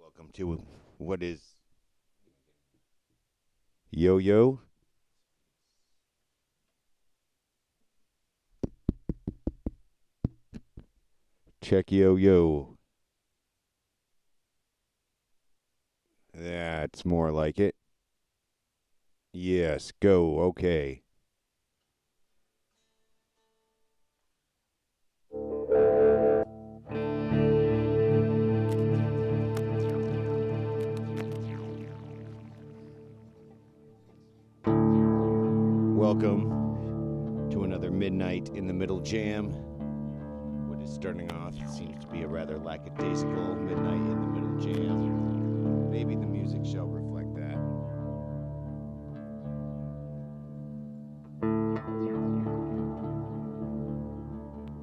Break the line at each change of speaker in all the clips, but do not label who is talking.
Welcome to what is Yo Yo. Check Yo Yo. That's more like it. Yes, go. Okay. Welcome to another Midnight in the Middle jam. What is starting off seems to be a rather lackadaisical Midnight in the Middle jam. Maybe the music shall reflect that.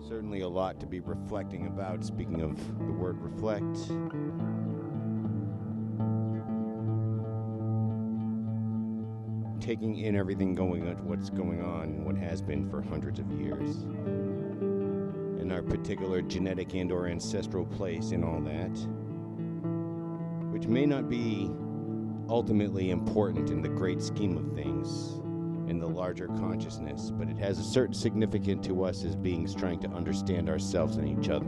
Certainly a lot to be reflecting about. Speaking of the word reflect, taking in everything what's going on, what has been for hundreds of years, and our particular genetic and or ancestral place in all that, which may not be ultimately important in the great scheme of things, in the larger consciousness, but it has a certain significance to us as beings trying to understand ourselves and each other.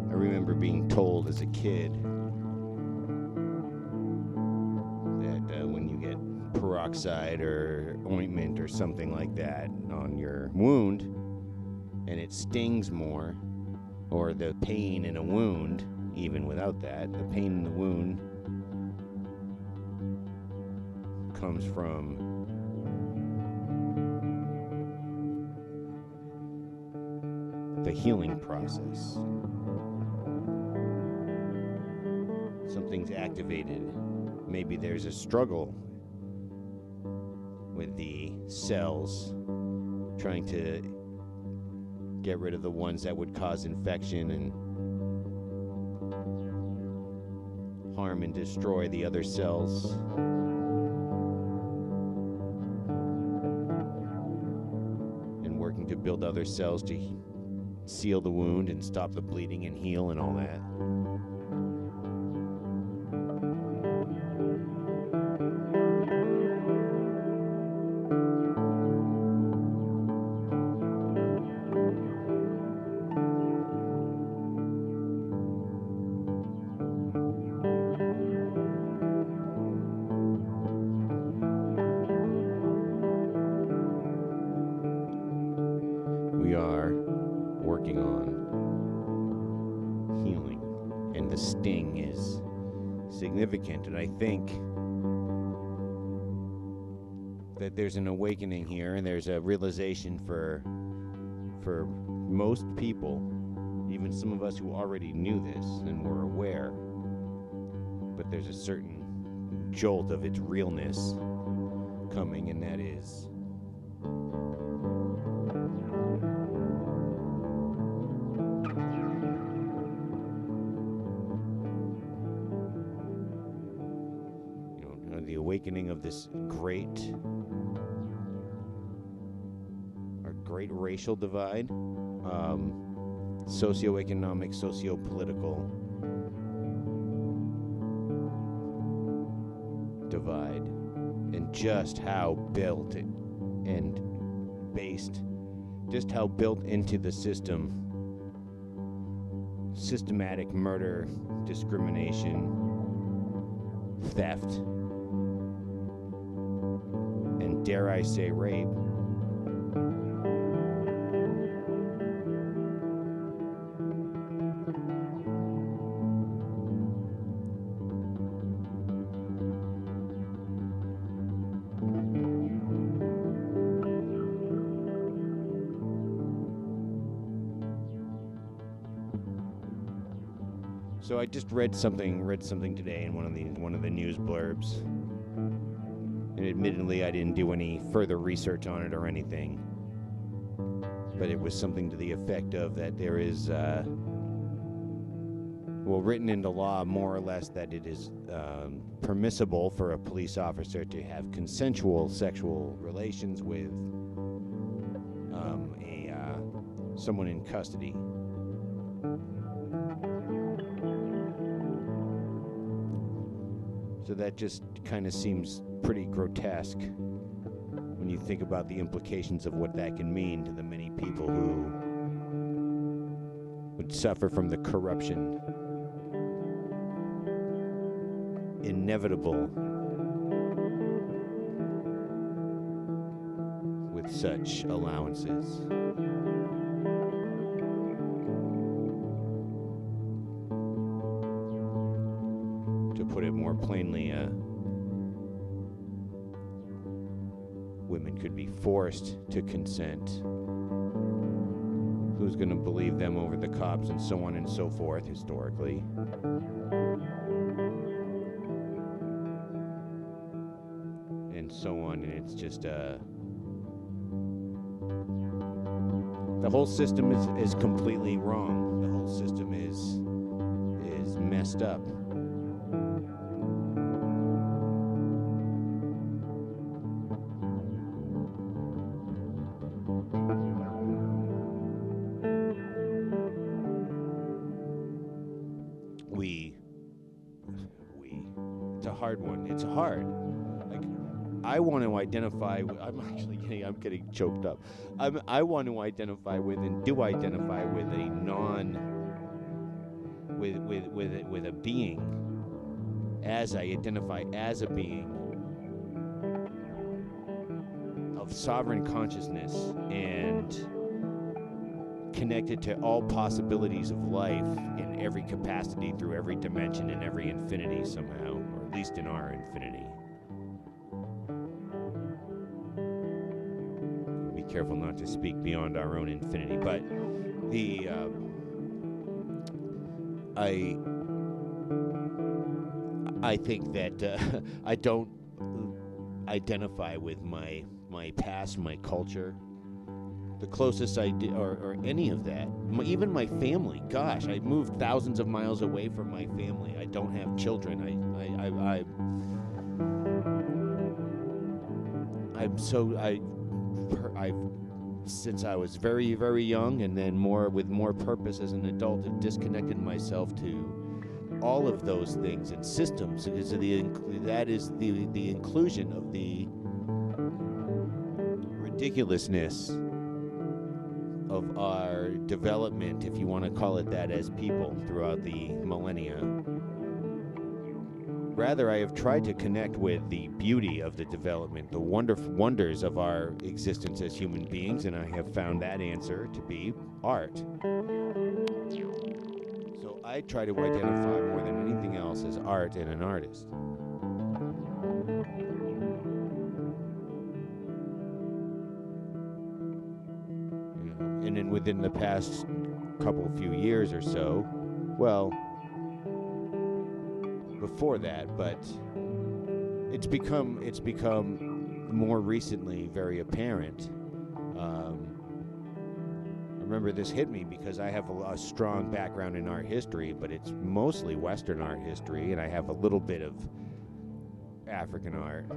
I remember being told as a kid that when you get peroxide or ointment or something like that on your wound and it stings more, or the pain in a wound, even without that, the pain in the wound comes from the healing process. Something's activated. Maybe there's a struggle with the cells trying to get rid of the ones that would cause infection and harm and destroy the other cells. And working to build other cells to seal the wound and stop the bleeding and heal and all that. We are working on healing, and the sting is significant, and I think that there's an awakening here, and there's a realization for most people, even some of us who already knew this and were aware, but there's a certain jolt of its realness coming, and that is the awakening of this great racial divide, socioeconomic, socio-political divide, and just how built and based, just how built into the system, systematic murder, discrimination, theft, and dare I say rape, So I just read something today in one of the news blurbs, and admittedly I didn't do any further research on it or anything. but it was something to the effect of that there is, written into law more or less that it is permissible for a police officer to have consensual sexual relations with someone in custody. So that just kind of seems pretty grotesque when you think about the implications of what that can mean to the many people who would suffer from the corruption inevitable with such allowances. To put it more plainly, women could be forced to consent. Who's going to believe them over the cops, and so on and so forth, historically? And so on, and it's just the whole system is completely wrong. The whole system is messed up. It's a hard one. It's hard. Like, I want to identify with, I'm getting choked up. I want to identify with and do identify with a with a being as I identify as a being of sovereign consciousness and connected to all possibilities of life in every capacity, through every dimension, in every infinity somehow, or at least in our infinity. Be careful not to speak beyond our own infinity, but the I think that I don't identify with my past, my culture. The closest I did, or any of that, even my family. Gosh, I moved thousands of miles away from my family. I don't have children. I've since I was very, very young, and then with more purpose as an adult, have disconnected myself to all of those things and systems. That is the inclusion of the ridiculousness of our development, if you want to call it that, as people throughout the millennia. Rather, I have tried to connect with the beauty of the development, the wonders of our existence as human beings, and I have found that answer to be art. So I try to identify more than anything else as art and an artist. And then within the past few years or so, well, before that, but it's become more recently very apparent. I remember this hit me because I have a strong background in art history, but it's mostly Western art history, and I have a little bit of African art,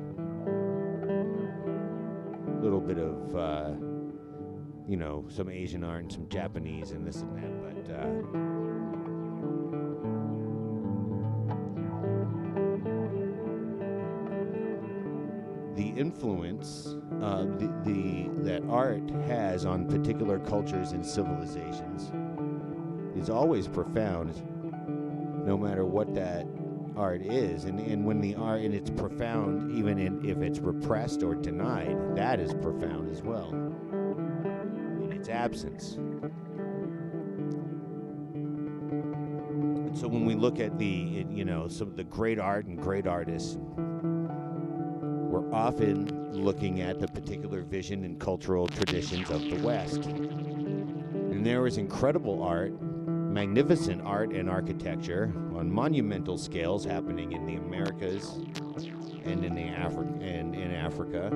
a little bit of some Asian art and some Japanese and this and that, but the influence that art has on particular cultures and civilizations is always profound, no matter what that art is, and when the art, and it's profound even if it's repressed or denied, that is profound as well. Its absence. And so when we look at some of the great art and great artists, we're often looking at the particular vision and cultural traditions of the West. And there is incredible art, magnificent art and architecture on monumental scales happening in the Americas and in Africa.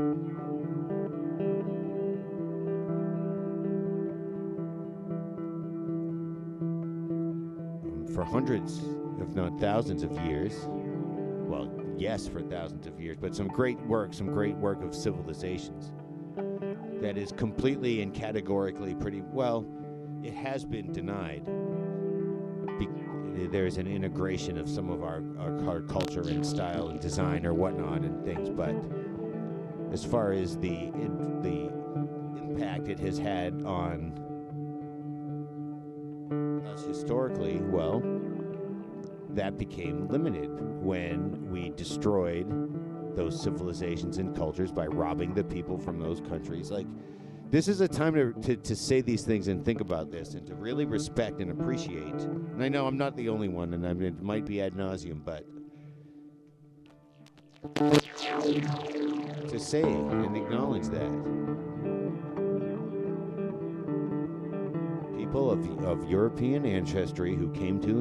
for hundreds, if not thousands of years. Well, yes, for thousands of years, but some great work of civilizations that is completely and categorically it has been denied. There's an integration of some of our culture and style and design or whatnot and things, but as far as the impact it has had on us historically, well, that became limited when we destroyed those civilizations and cultures by robbing the people from those countries. Like, this is a time to say these things and think about this and to really respect and appreciate. And I know I'm not the only one, and I mean, it might be ad nauseum, but to say and acknowledge that people of European ancestry who came to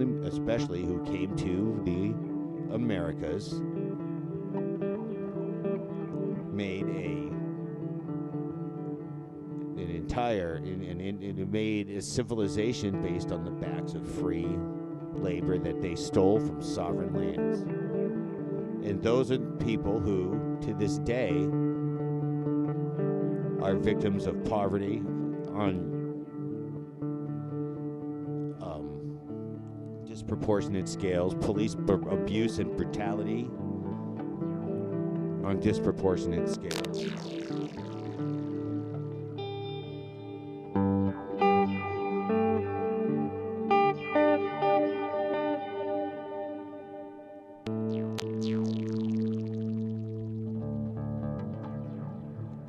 the Americas made it made a civilization based on the backs of free labor that they stole from sovereign lands. And those are people who, to this day, are victims of poverty on disproportionate scales, police abuse and brutality on disproportionate scales.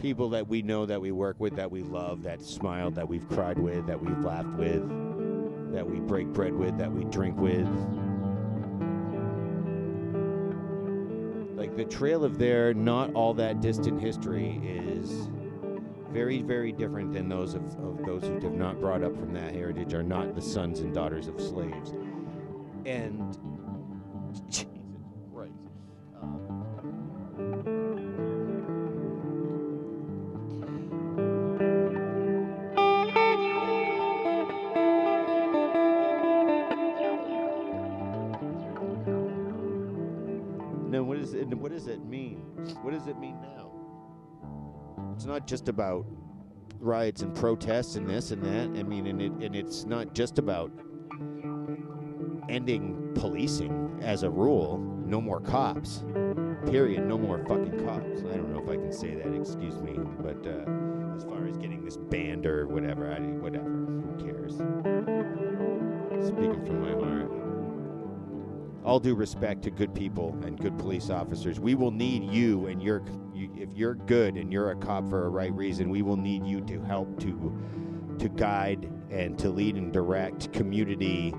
People that we know, that we work with, that we love, that smiled, that we've cried with, that we've laughed with, that we break bread with, that we drink with. Like, the trail of their not all that distant history is very, very different than those of those who have not brought up from that heritage, are not the sons and daughters of slaves. And Jesus Christ. What does it mean? What does it mean now? It's not just about riots and protests and this and that. I mean, and it's not just about ending policing as a rule. No more cops. Period. No more fucking cops. I don't know if I can say that. Excuse me. But as far as getting this banned or whatever, whatever. Who cares? Speaking from my heart. All due respect to good people and good police officers, we will need you, and if you're good and you're a cop for a right reason, we will need you to help to guide and to lead and direct community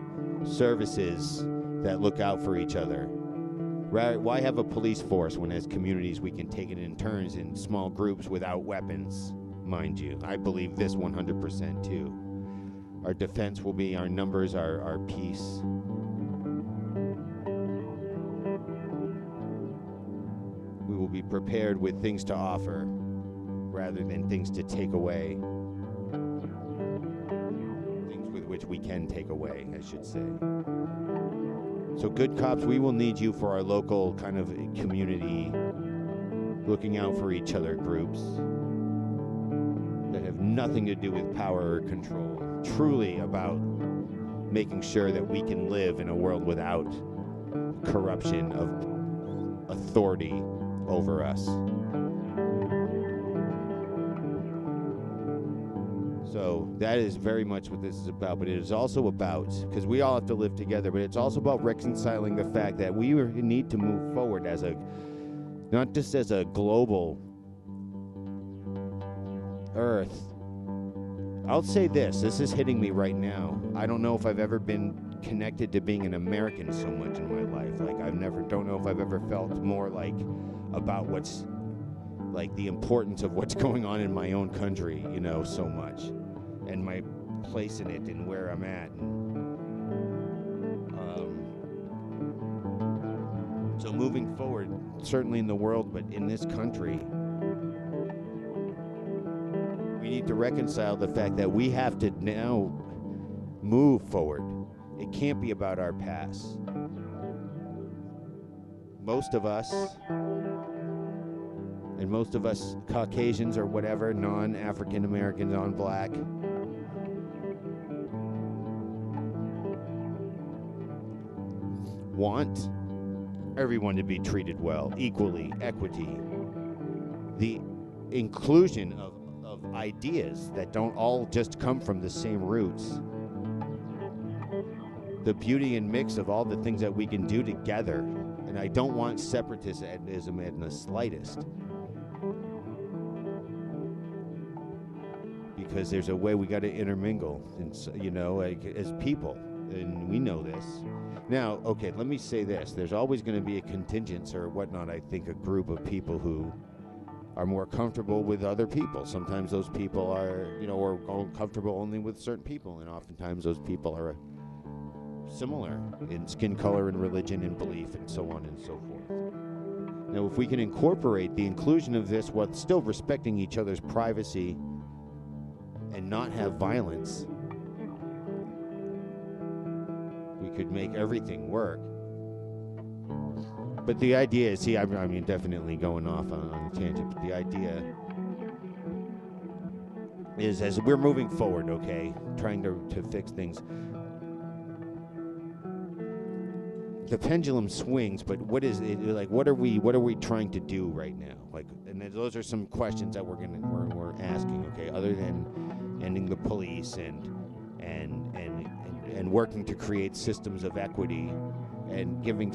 services that look out for each other. Why have a police force when as communities we can take it in turns in small groups without weapons, mind you? I believe this 100% too. Our defense will be our numbers, our peace. We will be prepared with things to offer rather than things to take away. Things with which we can take away, I should say. So good cops, we will need you for our local kind of community, looking out for each other groups that have nothing to do with power or control. Truly about making sure that we can live in a world without corruption of authority over us. So that is very much what this is about, but it is also about, because we all have to live together, but it's also about reconciling the fact that we need to move forward as not just as a global earth. I'll say this is hitting me right now. I don't know if I've ever been connected to being an American so much in my life. Like, don't know if I've ever felt more like about what's like the importance of what's going on in my own country, so much, and my place in it and where I'm at. So moving forward, certainly in the world, but in this country, we need to reconcile the fact that we have to now move forward. It can't be about our past. Most of us, and most of us Caucasians or whatever, non-African Americans, non-black, want everyone to be treated well, equally, equity, the inclusion of ideas that don't all just come from the same roots, the beauty and mix of all the things that we can do together. And I don't want separatism in the slightest, because there's a way we got to intermingle, and like, as people, and we know this. Now, okay, let me say this: there's always going to be a contingent or whatnot. I think a group of people who are more comfortable with other people. Sometimes those people are, are comfortable only with certain people, and oftentimes those people are similar in skin color and religion and belief and so on and so forth. Now, if we can incorporate the inclusion of this while still respecting each other's privacy and not have violence, we could make everything work. But the idea is, definitely going off on a tangent, but the idea is, as we're moving forward, okay, trying to fix things, the pendulum swings, but what is it like? What are we trying to do right now? Like, and those are some questions that we're asking. Okay, other than ending the police and working to create systems of equity and giving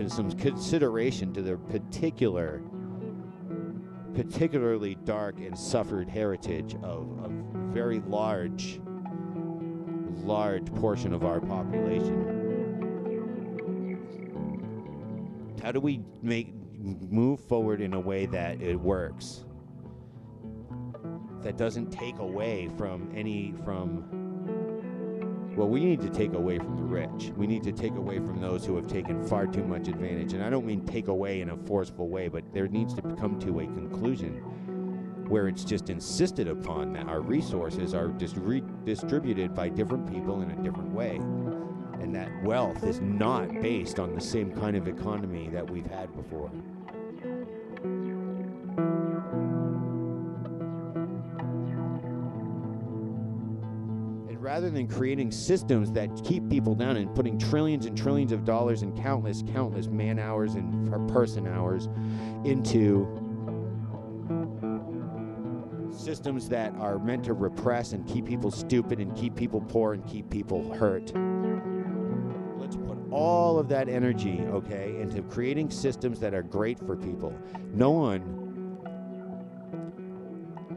some consideration to the particularly dark and suffered heritage of a very large portion of our population. How do we move forward in a way that it works, that doesn't take away well, we need to take away from the rich. We need to take away from those who have taken far too much advantage. And I don't mean take away in a forceful way, but there needs to come to a conclusion where it's just insisted upon that our resources are just redistributed by different people in a different way. And that wealth is not based on the same kind of economy that we've had before. And rather than creating systems that keep people down and putting trillions and trillions of dollars and countless man hours and person hours into systems that are meant to repress and keep people stupid and keep people poor and keep people hurt, put all of that energy, okay, into creating systems that are great for people. No one.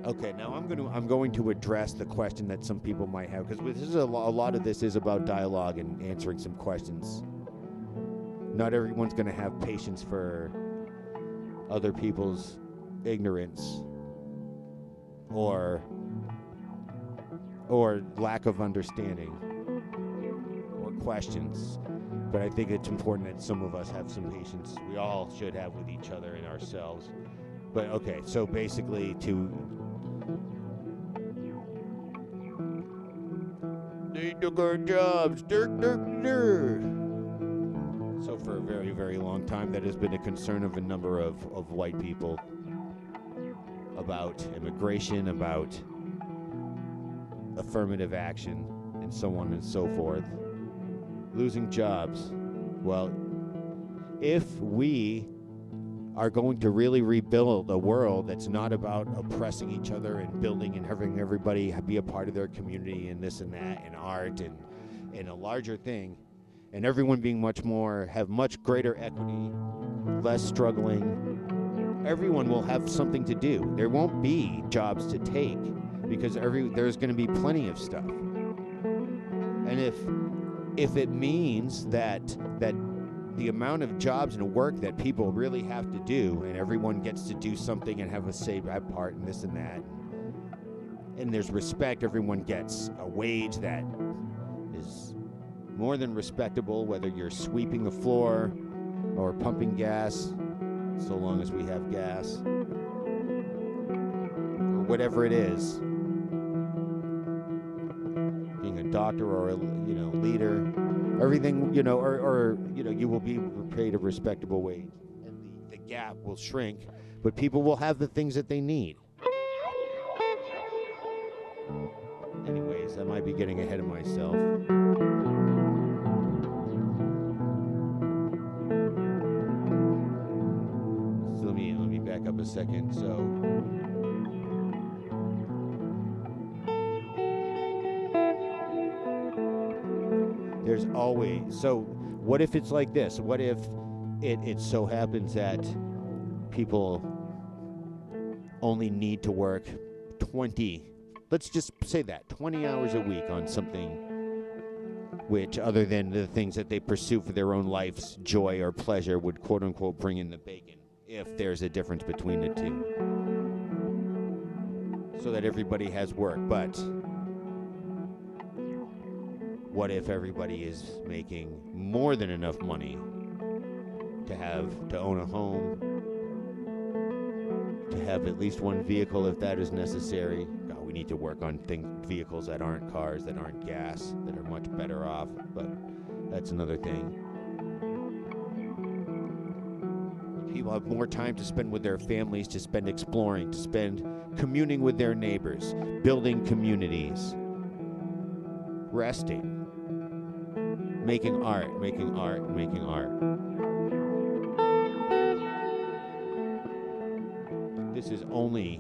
Okay, now I'm going to address the question that some people might have, because this is a lot of this is about dialogue and answering some questions. Not everyone's going to have patience for other people's ignorance or lack of understanding or questions. But I think it's important that some of us have some patience. We all should have with each other and ourselves. But okay, so basically they took our jobs. So for a very, very long time, that has been a concern of a number of white people about immigration, about affirmative action, and so on and so forth. Losing jobs. Well, if we are going to really rebuild a world that's not about oppressing each other and building and having everybody be a part of their community and this and that and art and a larger thing, and everyone being have much greater equity, less struggling, everyone will have something to do. There won't be jobs to take because there's going to be plenty of stuff. And if it means that the amount of jobs and work that people really have to do, and everyone gets to do something and have a say part in this and that, and there's respect, everyone gets a wage that is more than respectable, whether you're sweeping the floor or pumping gas, so long as we have gas, or whatever it is, being a doctor or a leader. everything, or you will be paid a respectable wage, and the gap will shrink, but people will have the things that they need. Anyways, I might be getting ahead of myself. So let me back up a second. So there's always, so what if it's like this? What if it so happens that people only need to work 20, let's just say that, 20 hours a week on something which, other than the things that they pursue for their own life's joy or pleasure, would quote-unquote bring in the bacon, if there's a difference between the two. So that everybody has work, but what if everybody is making more than enough money to own a home, to have at least one vehicle if that is necessary? God, we need to work on vehicles that aren't cars, that aren't gas, that are much better off, but that's another thing. People have more time to spend with their families, to spend exploring, to spend communing with their neighbors, building communities, resting, making art. This is only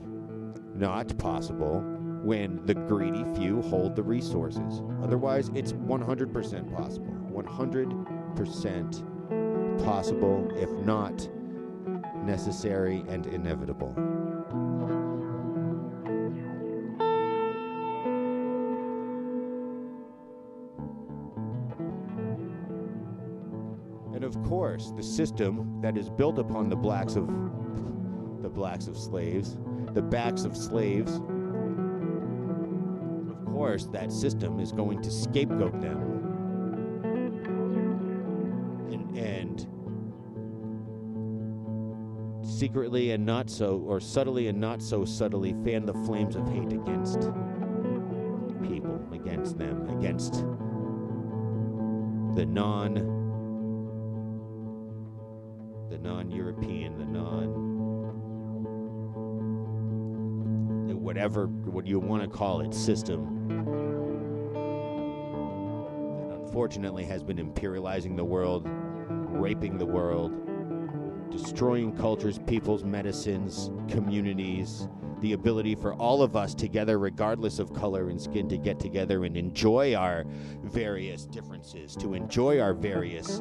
not possible when the greedy few hold the resources. Otherwise, it's 100% possible. 100% possible, if not necessary and inevitable. And of course, the system that is built upon the backs of slaves, of course, that system is going to scapegoat them and secretly and not so, or subtly and not so subtly, fan the flames of hate against people, against them, against the non-European, whatever, what you want to call it, system that unfortunately has been imperializing the world, raping the world, destroying cultures, peoples, medicines, communities, the ability for all of us together, regardless of color and skin, to get together and enjoy our various differences, to enjoy our various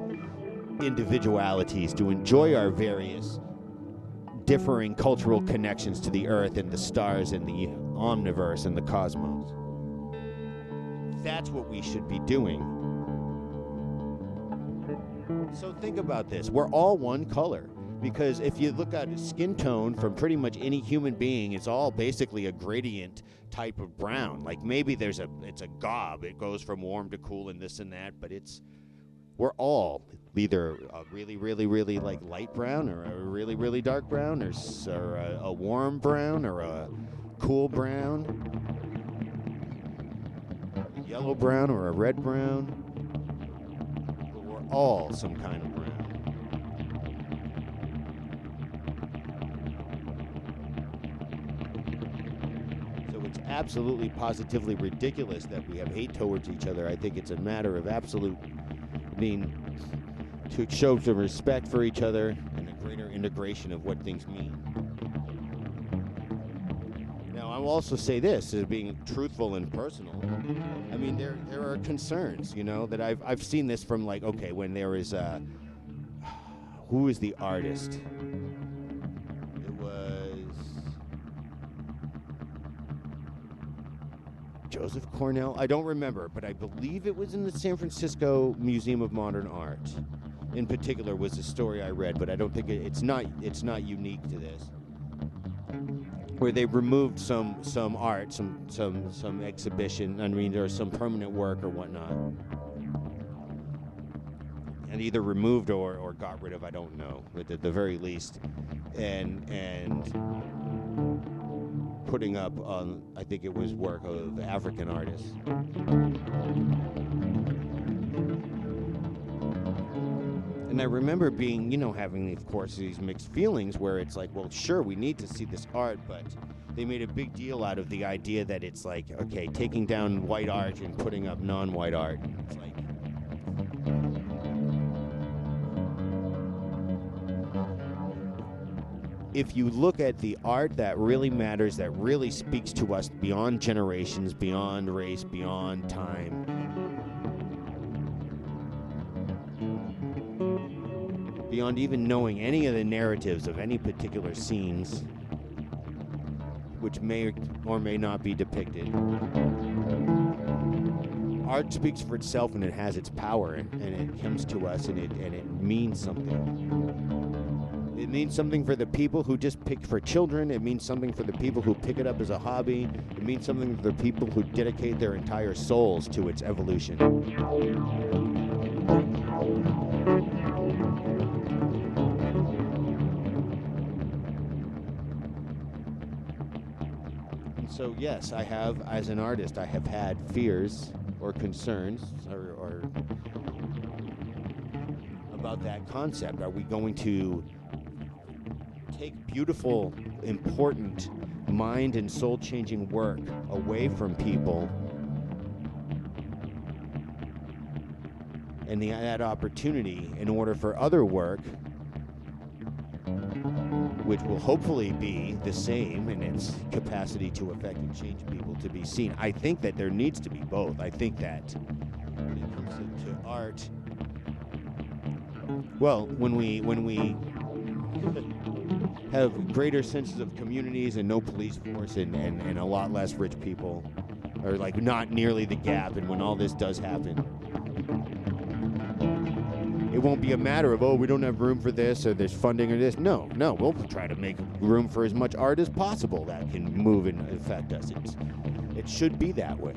individualities, to enjoy our various differing cultural connections to the earth and the stars and the omniverse and the cosmos. That's what we should be doing. So think about this. We're all one color, because if you look at skin tone from pretty much any human being, it's all basically a gradient type of brown. Like maybe it's a gob. It goes from warm to cool and this and that, but we're all either a really, really, really like light brown, or a really, really dark brown, or a warm brown, or a cool brown, a yellow brown, or a red brown. But we're all some kind of brown. So it's absolutely, positively ridiculous that we have hate towards each other. I think it's a matter of absolute, to show some respect for each other and a greater integration of what things mean. Now, I'll also say this, as being truthful and personal. I mean, there are concerns, that I've seen this from, like, okay, when there is who is the artist? It was Joseph Cornell. I don't remember, but I believe it was in the San Francisco Museum of Modern Art. In particular, was the story I read, but I don't think it's not unique to this, where they removed some art, some exhibition, or some permanent work or whatnot, and either removed or got rid of, I don't know, but at the very least, and putting up on, I think it was work of African artists. And I remember being, having, of course, these mixed feelings where it's like, well, sure, we need to see this art, but they made a big deal out of the idea that it's like, okay, taking down white art and putting up non-white art. It's like, if you look at the art that really matters, that really speaks to us beyond generations, beyond race, beyond time, beyond even knowing any of the narratives of any particular scenes, which may or may not be depicted, art speaks for itself, and it has its power, and it comes to us, and it means something. It means something for the people who just pick for children. It means something for the people who pick it up as a hobby. It means something for the people who dedicate their entire souls to its evolution. And so, yes, I have, as an artist, I have had fears or concerns or about that concept. Are we going to take beautiful, important, mind and soul changing work away from people and that opportunity in order for other work, which will hopefully be the same in its capacity to affect and change people, to be seen? I think that there needs to be both. I think that when it comes to art, well, when we have greater senses of communities and no police force and a lot less rich people, or like not nearly the gap, and when all this does happen, it won't be a matter of, oh, we don't have room for this or there's funding or this. No, we'll try to make room for as much art as possible that can move and affect us. It should be that way.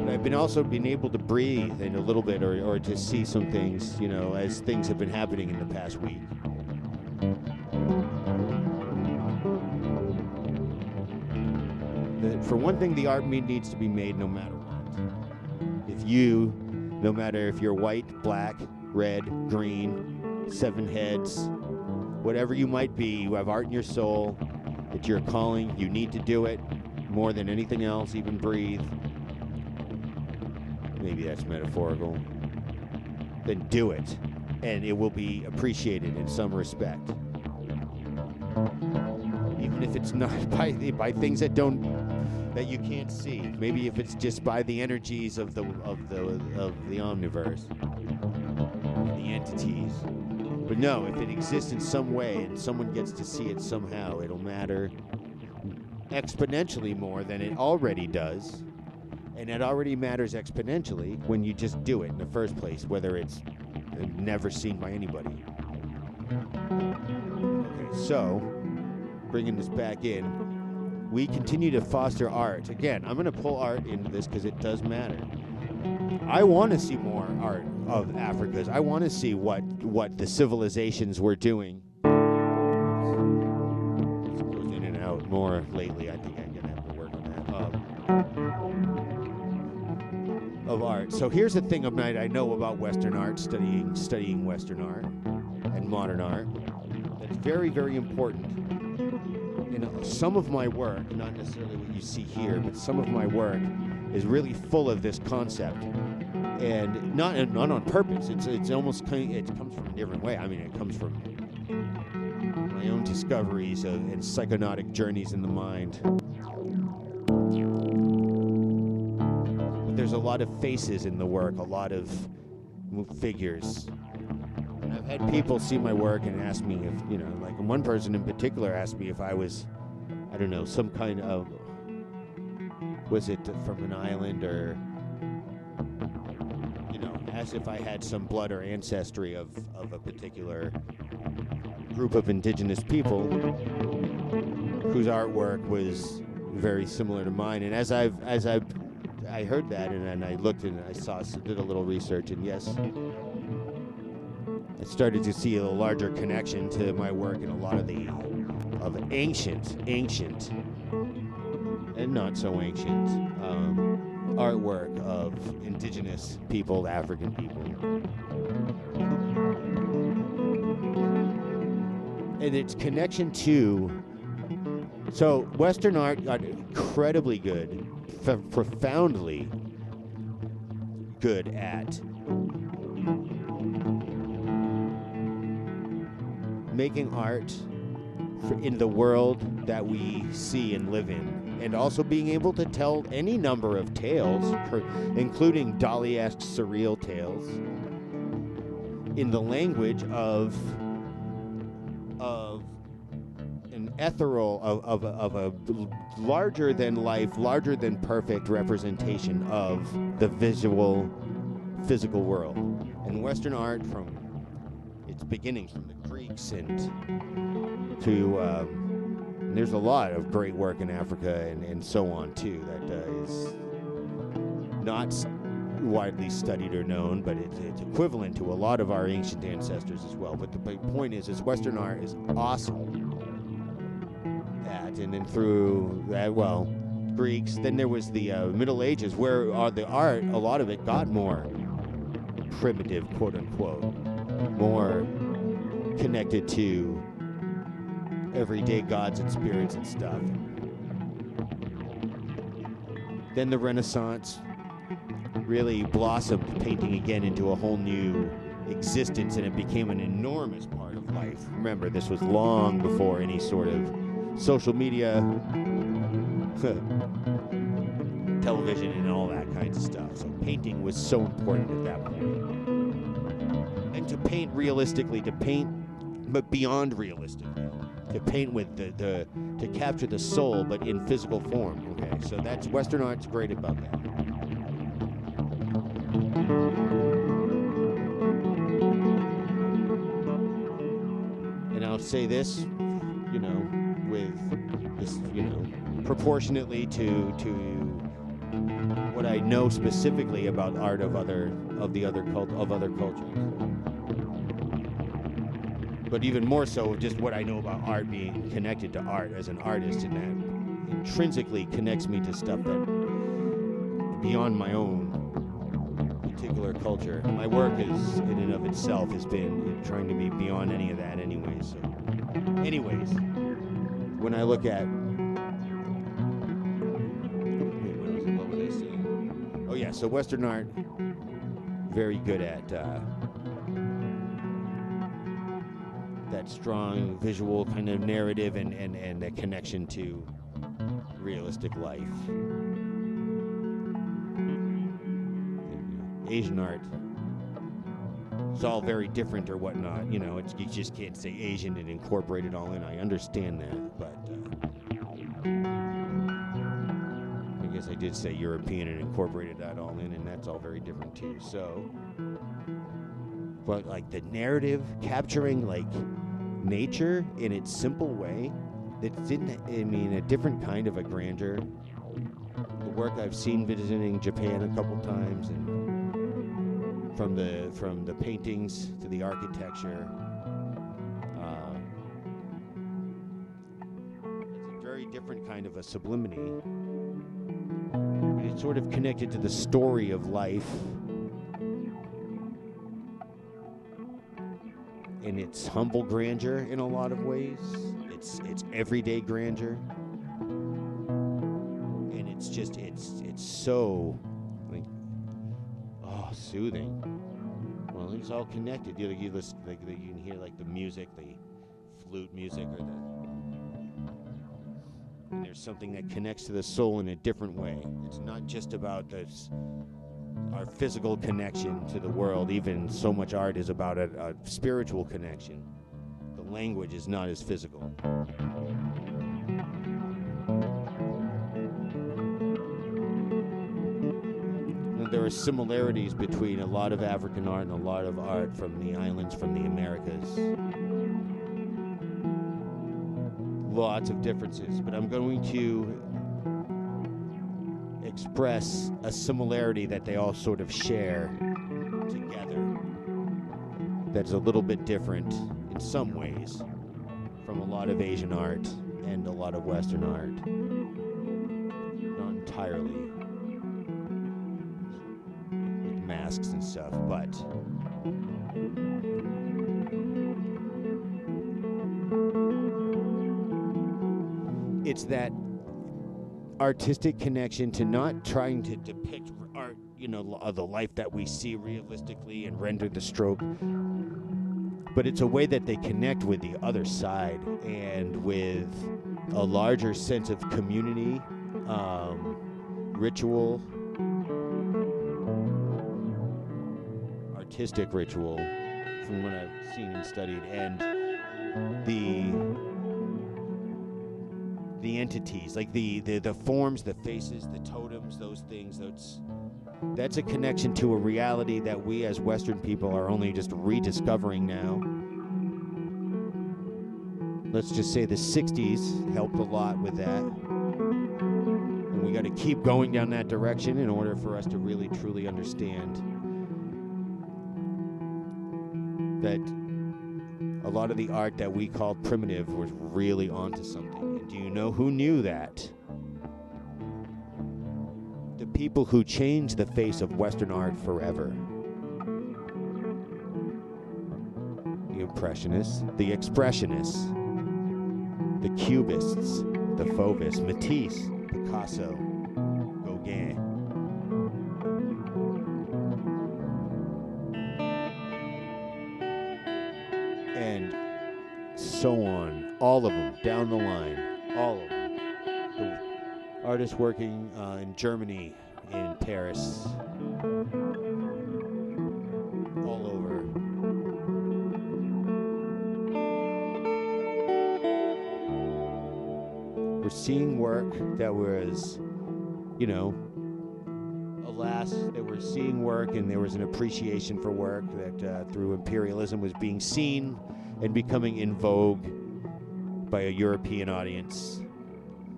I've been able to breathe in a little bit, or to see some things, as things have been happening in the past week. For one thing, the art needs to be made no matter what. No matter if you're white, black, red, green, 7 heads, whatever you might be, you have art in your soul, it's your calling, you need to do it more than anything else, even breathe. Maybe that's metaphorical. Then do it, and it will be appreciated in some respect. Even if it's not by things that you can't see. Maybe if it's just by the energies of the omniverse, the entities. But no, if it exists in some way and someone gets to see it somehow, it'll matter exponentially more than it already does. And it already matters exponentially when you just do it in the first place, whether it's never seen by anybody. Okay, so, bringing this back in, we continue to foster art. Again, I'm going to pull art into this because it does matter. I want to see more art of Africa's. I want to see what the civilizations were doing. It goes in and out more lately. I think I'm going to have to work on that. Of art. So here's the thing I know about Western art, studying Western art and modern art. That's very, very important. Some of my work, not necessarily what you see here, but some of my work is really full of this concept, and not on purpose. It's almost it comes from a different way. I mean, it comes from my own discoveries and psychonautic journeys in the mind. But there's a lot of faces in the work, a lot of figures. And I've had people see my work and ask me if, like one person in particular asked me if I was, I don't know, some kind of, was it from an island, or, as if I had some blood or ancestry of a particular group of indigenous people whose artwork was very similar to mine. And as I heard that, and I looked and I did a little research, and yes, I started to see a larger connection to my work in a lot of ancient, and not so ancient artwork of indigenous people, African people. And its connection to... So Western art got incredibly good, profoundly good at making art in the world that we see and live in, and also being able to tell any number of tales, including Dali-esque surreal tales, in the language of an ethereal, of a larger than life, larger than perfect representation of the visual, physical world. And Western art, from its beginnings, from the Greeks and to there's a lot of great work in Africa and so on too that is not widely studied or known, but it's equivalent to a lot of our ancient ancestors as well. But the point is Western art is awesome at, and then through that, well, Greeks, then there was the Middle Ages, where the art, a lot of it got more primitive, quote unquote, more connected to everyday gods and spirits and stuff. Then the Renaissance really blossomed painting again into a whole new existence, and it became an enormous part of life. Remember, this was long before any sort of social media, television, and all that kinds of stuff. So painting was so important at that point. And to paint realistically, but beyond realistically. To paint with to capture the soul, but in physical form. Okay, so that's Western art's great about that. And I'll say this, with this, proportionately to what I know specifically about art of other cultures. But even more so, just what I know about art, being connected to art as an artist, and that intrinsically connects me to stuff that beyond my own particular culture. My work is, in and of itself, has been trying to be beyond any of that anyway. So, anyways, when I look at... What was I saying? Oh yeah, so Western art, very good at... that strong visual kind of narrative and a connection to realistic life. Asian art, it's all very different or whatnot. You just can't say Asian and incorporate it all in. I understand that, but I guess I did say European and incorporated that all in, and that's all very different too. So, but like the narrative capturing like nature in its simple way, a different kind of a grandeur. The work I've seen visiting Japan a couple times, and from the paintings to the architecture, it's a very different kind of a sublimity. It's sort of connected to the story of life in its humble grandeur in a lot of ways. It's everyday grandeur, and it's so like soothing. Well, it's all connected. You listen, like you can hear like the music, the flute music, or and there's something that connects to the soul in a different way. It's not just about our physical connection to the world. Even so much art is about a spiritual connection. The language is not as physical. And there are similarities between a lot of African art and a lot of art from the islands, from the Americas. Lots of differences, but I'm going to express a similarity that they all sort of share together that's a little bit different in some ways from a lot of Asian art and a lot of Western art. Not entirely. masks and stuff, but it's that artistic connection to not trying to depict art, the life that we see realistically and render the stroke, but it's a way that they connect with the other side and with a larger sense of community, ritual, artistic ritual, from what I've seen and studied, and the entities, like the forms, the faces, the totems, those things. That's a connection to a reality that we as Western people are only just rediscovering now. Let's just say the 60s helped a lot with that. And we got to keep going down that direction in order for us to really, truly understand that a lot of the art that we called primitive was really onto something. And do you know who knew that? The people who changed the face of Western art forever. The Impressionists, the Expressionists, the Cubists, the Fauvists, Matisse, Picasso, Gauguin. And so on, all of them, down the line, all of them. The artists working in Germany, in Paris, all over. We're seeing work that was, alas, they were seeing work and there was an appreciation for work that through imperialism was being seen and becoming in vogue by a European audience.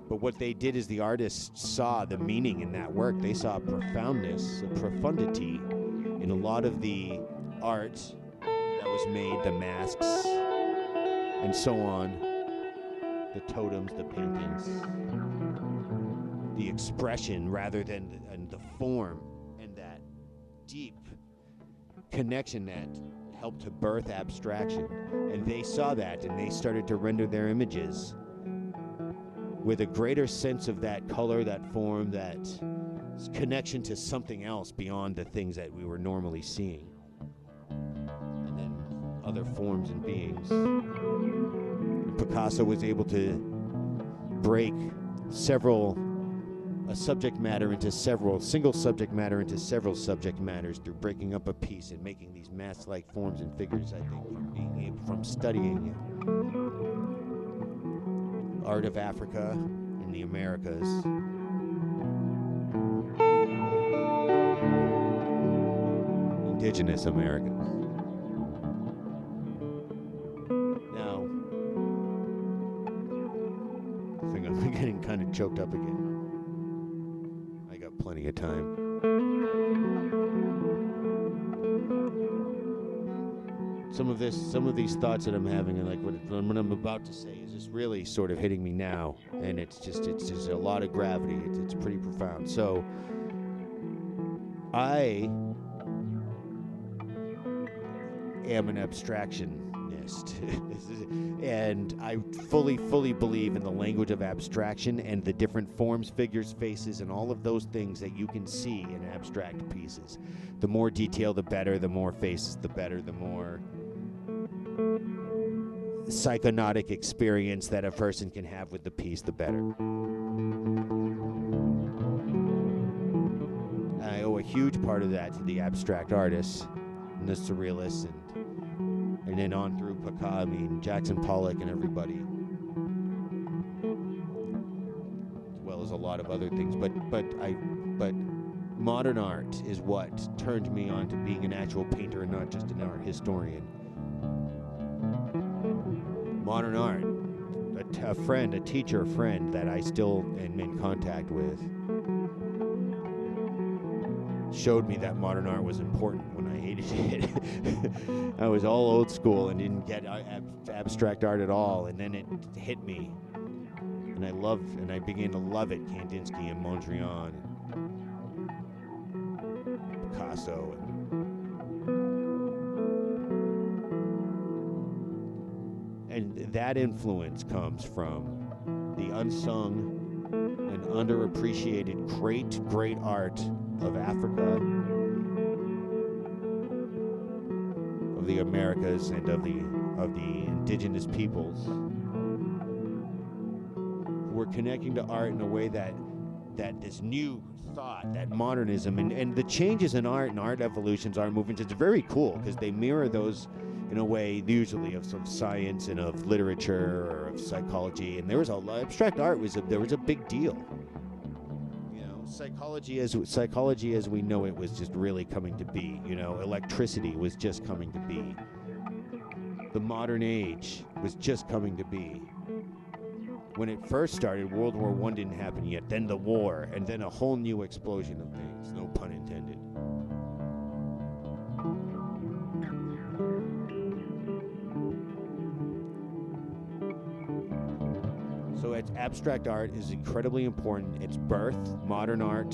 But what they did is the artists saw the meaning in that work. They saw a profoundness, a profundity in a lot of the art that was made, the masks, and so on, the totems, the paintings, the expression rather than the form, and that deep connection that helped to birth abstraction. And they saw that, and they started to render their images with a greater sense of that color, that form, that connection to something else beyond the things that we were normally seeing. And then other forms and beings. And Picasso was able to break single subject matter into several subject matters through breaking up a piece and making these mask-like forms and figures, I think, from studying art of Africa and the Americas. Indigenous Americans. Now, I think I'm getting kind of choked up again. I got plenty of time. Some of these thoughts that I'm having, and like what I'm about to say, is just really sort of hitting me now, and it's just a lot of gravity. It's pretty profound. So I am an abstractionist, and I fully believe in the language of abstraction and the different forms, figures, faces, and all of those things that you can see in abstract pieces. The more detail, the better. The more faces, the better. The more psychonautic experience that a person can have with the piece, the better. I owe a huge part of that to the abstract artists and the surrealists, and then on through Jackson Pollock and everybody, as well as a lot of other things. But modern art is what turned me on to being an actual painter and not just an art historian. Modern art, a teacher friend that I still am in contact with, showed me that modern art was important when I hated it. I was all old school and didn't get abstract art at all, and then it hit me, and I began to love it. Kandinsky and Mondrian, Picasso. And that influence comes from the unsung and underappreciated great art of Africa, of the Americas, and of the indigenous peoples, who were connecting to art in a way that this new thought, that modernism, and the changes in art and art evolutions, art movements, it's very cool because they mirror those in a way usually of some science and of literature or of psychology. And there was abstract art there was a big deal. You know, psychology as we know it was just really coming to be. You know, electricity was just coming to be. The modern age was just coming to be. When it first started, World War I didn't happen yet, then the war, and then a whole new explosion of things, no pun intended. So abstract art is incredibly important. Its birth, modern art,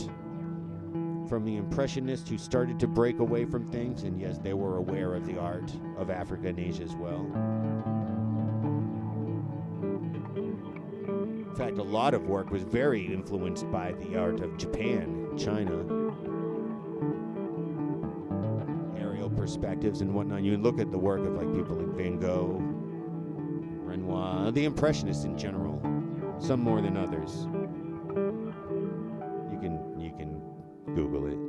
from the Impressionists who started to break away from things, and yes, they were aware of the art of Africa and Asia as well. In fact, a lot of work was very influenced by the art of Japan, China. Aerial perspectives and whatnot. You look at the work of like people like Van Gogh, Renoir, the Impressionists in general, some more than others. You can Google it.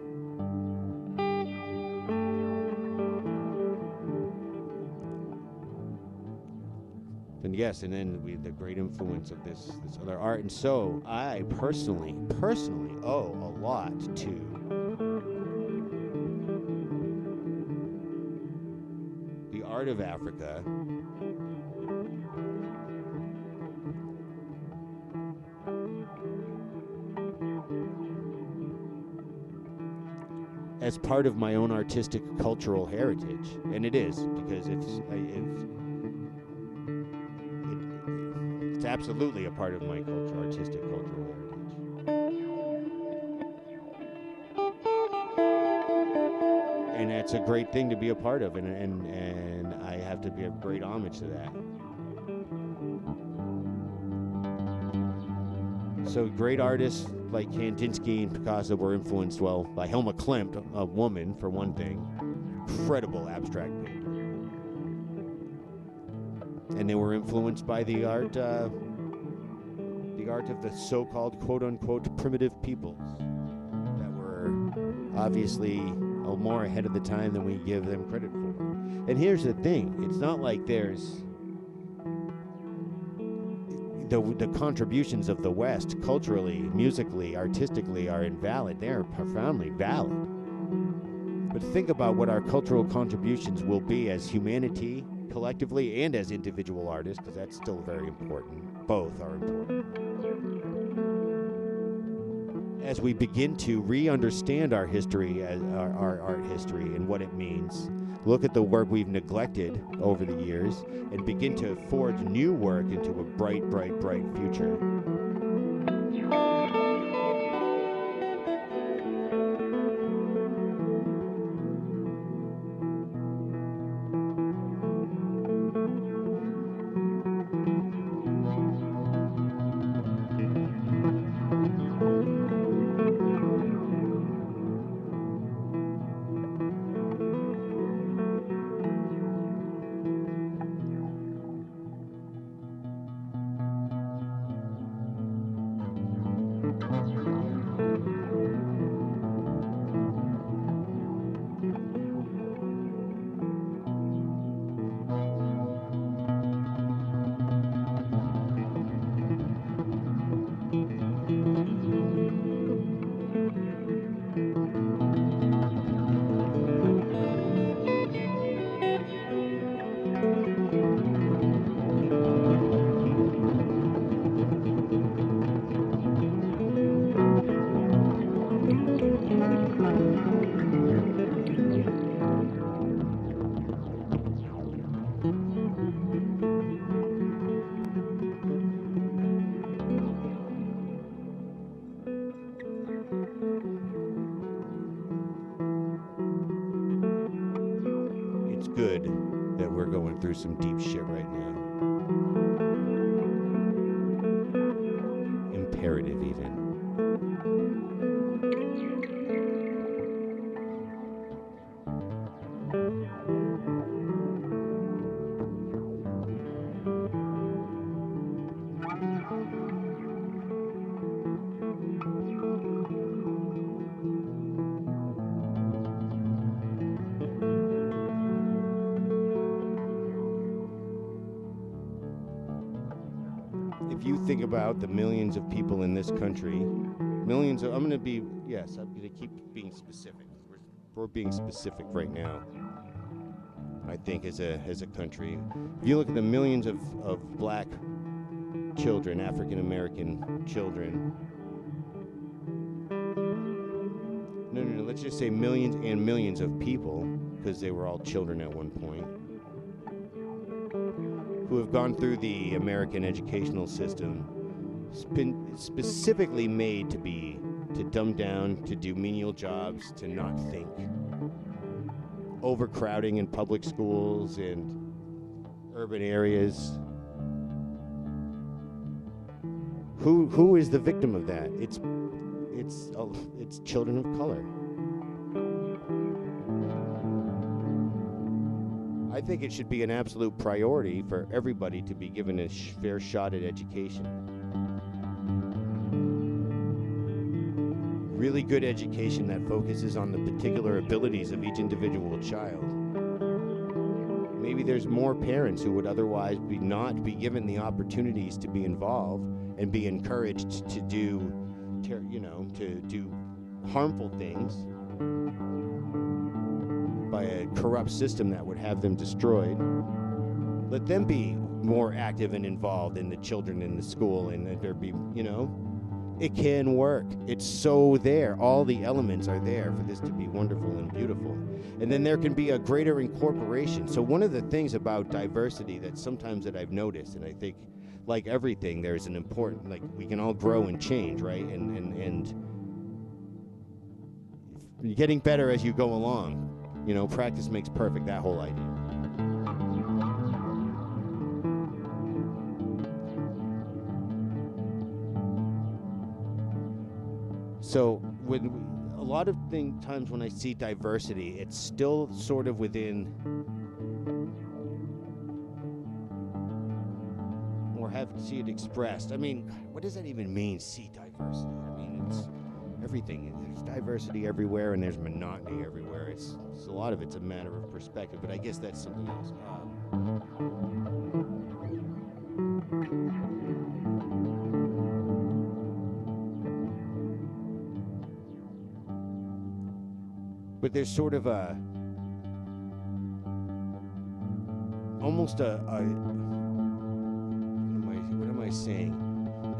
And yes, and then the great influence of this other art. And so I personally owe a lot to the art of Africa, as part of my own artistic cultural heritage. And it is, because it's absolutely a part of my artistic cultural heritage. And that's a great thing to be a part of, and I have to give great homage to that. So great artists like Kandinsky and Picasso were influenced, well, by Helma Klimt, a woman, for one thing. Incredible abstract painter. And they were influenced by the art of the so-called quote-unquote primitive peoples that were obviously more ahead of the time than we give them credit for. And here's the thing, it's not like there's the contributions of the West culturally, musically, artistically are invalid. They are profoundly valid. But think about what our cultural contributions will be as humanity collectively and as individual artists, because that's still very important. Both are important. As we begin to re-understand our history, our art history, and what it means, look at the work we've neglected over the years, and begin to forge new work into a bright future. good that we're going through some deep shit right now. Imperative, even. If you think about the millions of people in this country, I'm going to keep being specific. We're being specific right now, I think, as a country. If you look at the millions of black children, African American children, no, let's just say millions and millions of people, because they were all children at one point, who have gone through the American educational system, specifically made to dumb down, to do menial jobs, to not think. Overcrowding in public schools and urban areas. Who is the victim of that? It's children of color. I think it should be an absolute priority for everybody to be given a fair shot at education. Really good education that focuses on the particular abilities of each individual child. Maybe there's more parents who would otherwise not be given the opportunities to be involved and be encouraged to do harmful things by a corrupt system that would have them destroyed. Let them be more active and involved in the children in the school, and there be, it can work. It's so there. All the elements are there for this to be wonderful and beautiful. And then there can be a greater incorporation. So one of the things about diversity that sometimes that I've noticed, and I think like everything, there's an important, like we can all grow and change, right? And getting better as you go along. Practice makes perfect, that whole idea. So, a lot of times when I see diversity, it's still sort of within, or have to see it expressed. I mean, what does that even mean, see diversity? I mean, it's everything. There's diversity everywhere, and there's monotony everywhere. It's a lot of it's a matter of perspective, but I guess that's something else. But there's sort of almost what am I saying?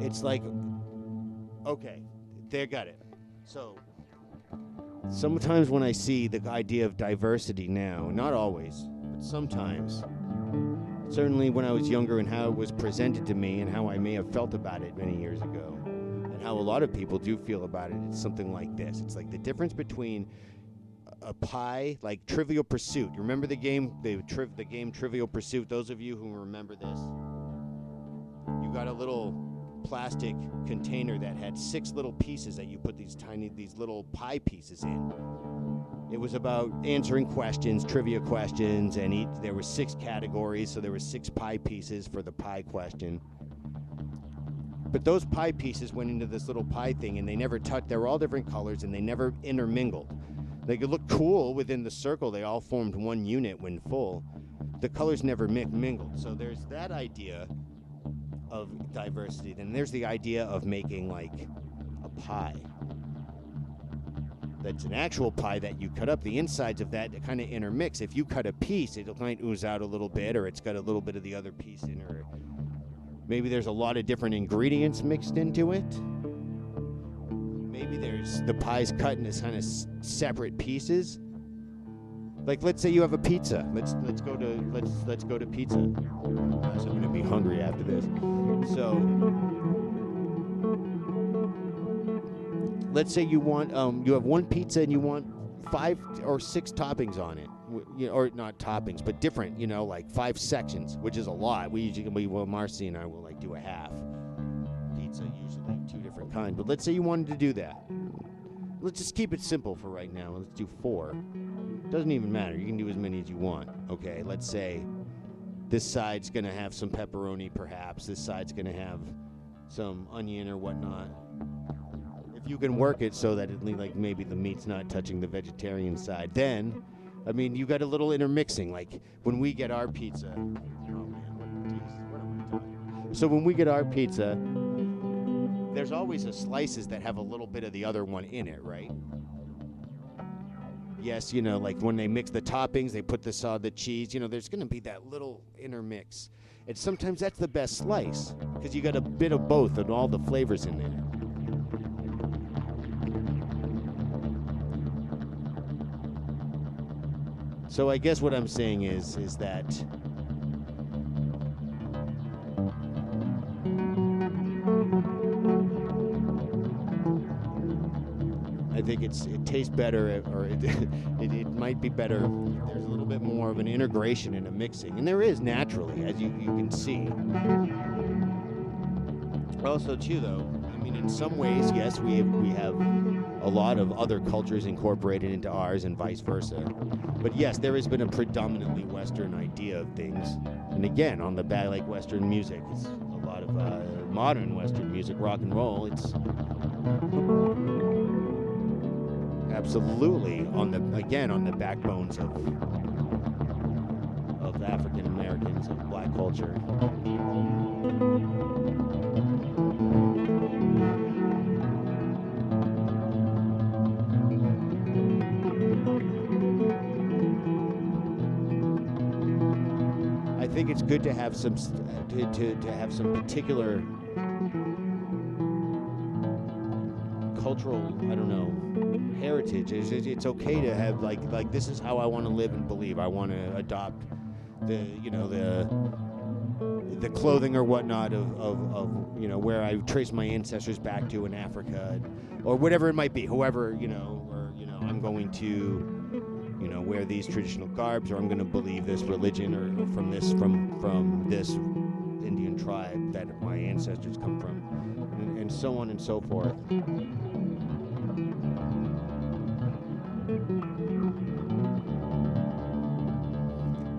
It's like, okay, there, got it. So, sometimes when I see the idea of diversity now, not always, but sometimes, certainly when I was younger and how it was presented to me and how I may have felt about it many years ago, and how a lot of people do feel about it, it's something like this. It's like the difference between a pie, like Trivial Pursuit. You remember the game, the game Trivial Pursuit? Those of you who remember this, you got a little plastic container that had 6 little pieces that you put these little pie pieces in. It was about answering questions, trivia questions, and there were 6 categories, so there were 6 pie pieces for the pie question. But those pie pieces went into this little pie thing, and they never touched. They were all different colors, and they never intermingled. They could look cool within the circle. They all formed one unit when full. The colors never mingled. So there's that idea of diversity. Then there's the idea of making like a pie. That's an actual pie that you cut up. The insides of that kind of intermix. If you cut a piece, it might ooze out a little bit, or it's got a little bit of the other piece in, or maybe there's a lot of different ingredients mixed into it. Maybe there's the pie's cut into kind of separate pieces. Like, let's say you have a pizza. Let's go to pizza. So I'm gonna be hungry after this. So let's say you want you have one pizza and you want 5 or 6 toppings on it. or not toppings, but different, like 5 sections, which is a lot. Marcy and I will like do a half pizza, usually 2 different kinds. But let's say you wanted to do that. Let's just keep it simple for right now. Let's do 4. Doesn't even matter. You can do as many as you want. Okay, let's say this side's gonna have some pepperoni, perhaps. This side's gonna have some onion or whatnot. If you can work it so that maybe the meat's not touching the vegetarian side, then, you got a little intermixing. Like when we get our pizza. Oh man, what am I talking? So when we get our pizza, there's always slices that have a little bit of the other one in it, right? Yes, like when they mix the toppings, they put the cheese, there's going to be that little intermix. And sometimes that's the best slice, because you got a bit of both and all the flavors in there. So I guess what I'm saying is that I think it tastes better, or it might be better. There's a little bit more of an integration and a mixing, and there is naturally, as you can see. Also, too, though, in some ways, yes, we have a lot of other cultures incorporated into ours, and vice versa. But yes, there has been a predominantly Western idea of things, and again, on the back, like Western music, it's a lot of modern Western music, rock and roll. It's absolutely on the backbones of African Americans, of black culture. I think it's good to have some to have some particular cultural, heritage. It's okay to have like this is how I want to live and believe. I want to adopt the clothing or whatnot of where I trace my ancestors back to in Africa, or whatever it might be. Whoever I'm going to wear these traditional garbs, or I'm going to believe this religion, or from this Indian tribe that my ancestors come from, and so on and so forth.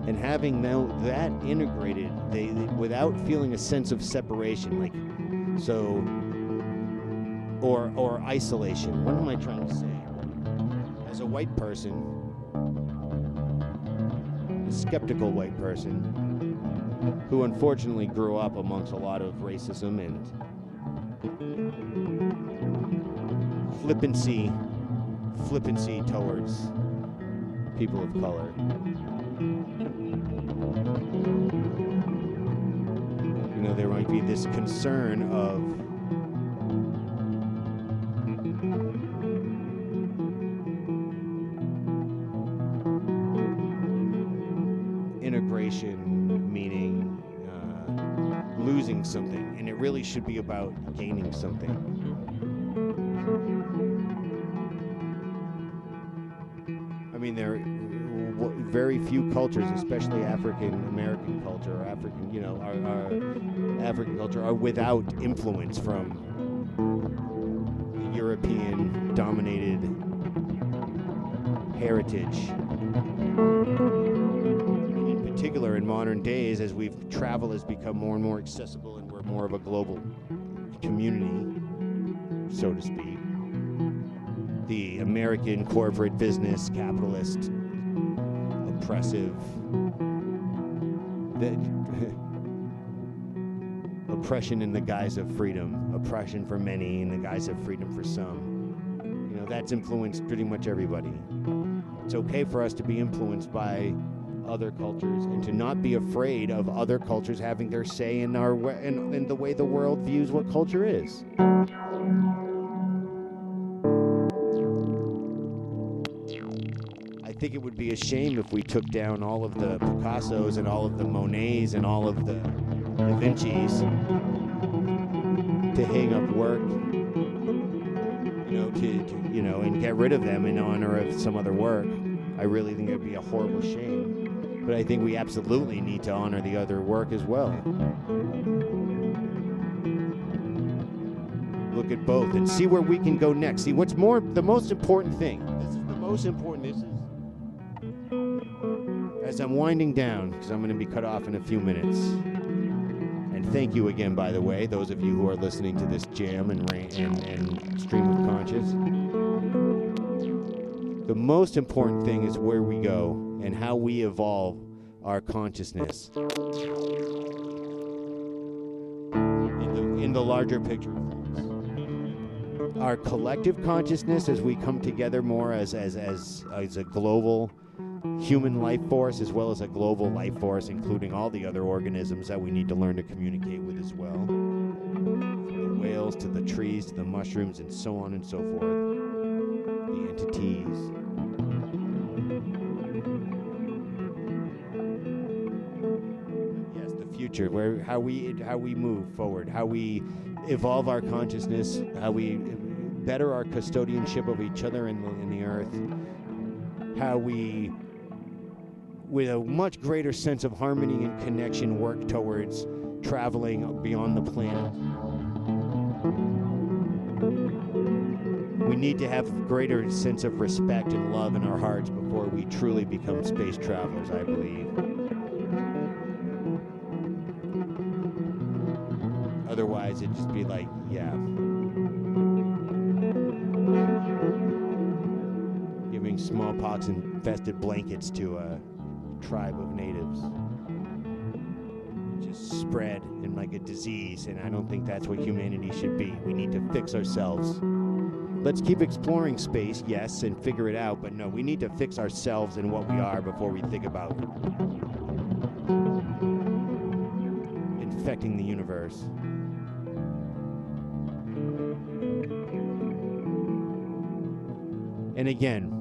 And having that integrated, they without feeling a sense of separation, or isolation. What am I trying to say? As a white person, a skeptical white person, who unfortunately grew up amongst a lot of racism and flippancy towards people of color. There might be this concern of integration, meaning losing something, and it really should be about gaining something. There are very few cultures, especially African American culture, or African, our African culture, are without influence from the European dominated heritage. And in particular, in modern days, as travel has become more and more accessible, and we're more of a global community, so to speak, the American corporate business, capitalist, oppressive, oppression in the guise of freedom, oppression for many in the guise of freedom for some. That's influenced pretty much everybody. It's okay for us to be influenced by other cultures, and to not be afraid of other cultures having their say in the way the world views what culture is. I think it would be a shame if we took down all of the Picassos and all of the Monets and all of the Da Vinci's to hang up work, and get rid of them in honor of some other work. I really think it would be a horrible shame. But I think we absolutely need to honor the other work as well. Look at both and see where we can go next. See what's the most important thing. This is the most important. This is, as I'm winding down, because I'm going to be cut off in a few minutes. And thank you again, by the way, those of you who are listening to this jam and stream of conscious. The most important thing is where we go and how we evolve our consciousness in the larger picture of things. Our collective consciousness, as we come together more as a global human life force, as well as a global life force, including all the other organisms that we need to learn to communicate with as well. From the whales to the trees to the mushrooms and so on and so forth. The entities. Yes, the future, how we move forward, how we evolve our consciousness, how we better our custodianship of each other in the earth, how we, with a much greater sense of harmony and connection, work towards traveling beyond the planet. We need to have a greater sense of respect and love in our hearts before we truly become space travelers, I believe. Otherwise, it'd just be like, yeah. Giving smallpox-infested blankets to a tribe of natives. It just spread in like a disease, and I don't think that's what humanity should be. We need to fix ourselves. Let's keep exploring space, yes, and figure it out, but no, we need to fix ourselves and what we are before we think about infecting the universe. And again,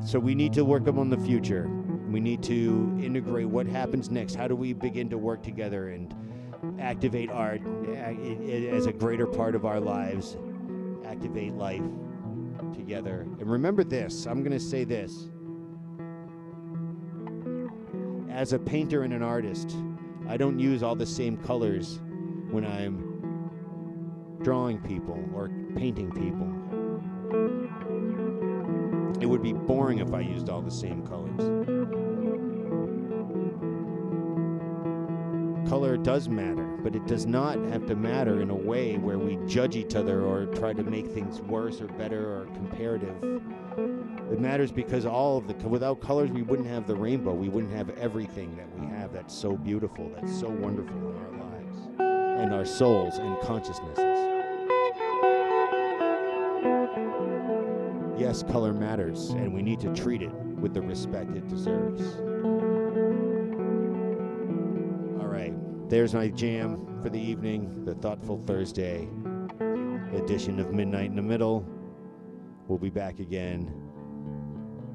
so we need to work on the future. We need to integrate what happens next. How do we begin to work together and activate art as a greater part of our lives? Activate life together. And remember this, I'm going to say this. As a painter and an artist, I don't use all the same colors when I'm drawing people or painting people. It would be boring if I used all the same colors. Color does matter, but it does not have to matter in a way where we judge each other or try to make things worse or better or comparative. It matters because without colors, we wouldn't have the rainbow. We wouldn't have everything that we have that's so beautiful, that's so wonderful in our lives and our souls and consciousnesses. Yes, color matters, and we need to treat it with the respect it deserves. All right, there's my jam for the evening, the Thoughtful Thursday edition of Midnight in the Middle. We'll be back again,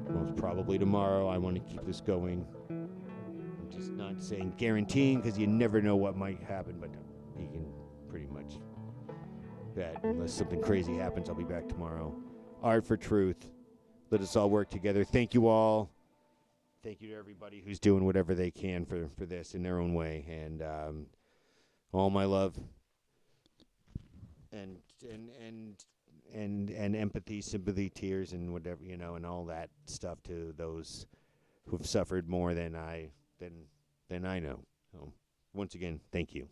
most probably tomorrow. I want to keep this going. I'm just not saying guaranteeing, because you never know what might happen, but you can pretty much bet unless something crazy happens, I'll be back tomorrow. Art4Truth. Let us all work together. Thank you all. Thank you to everybody who's doing whatever they can for this in their own way. And all my love and empathy, sympathy, tears, and whatever, and all that stuff to those who've suffered more than I know. So once again, thank you.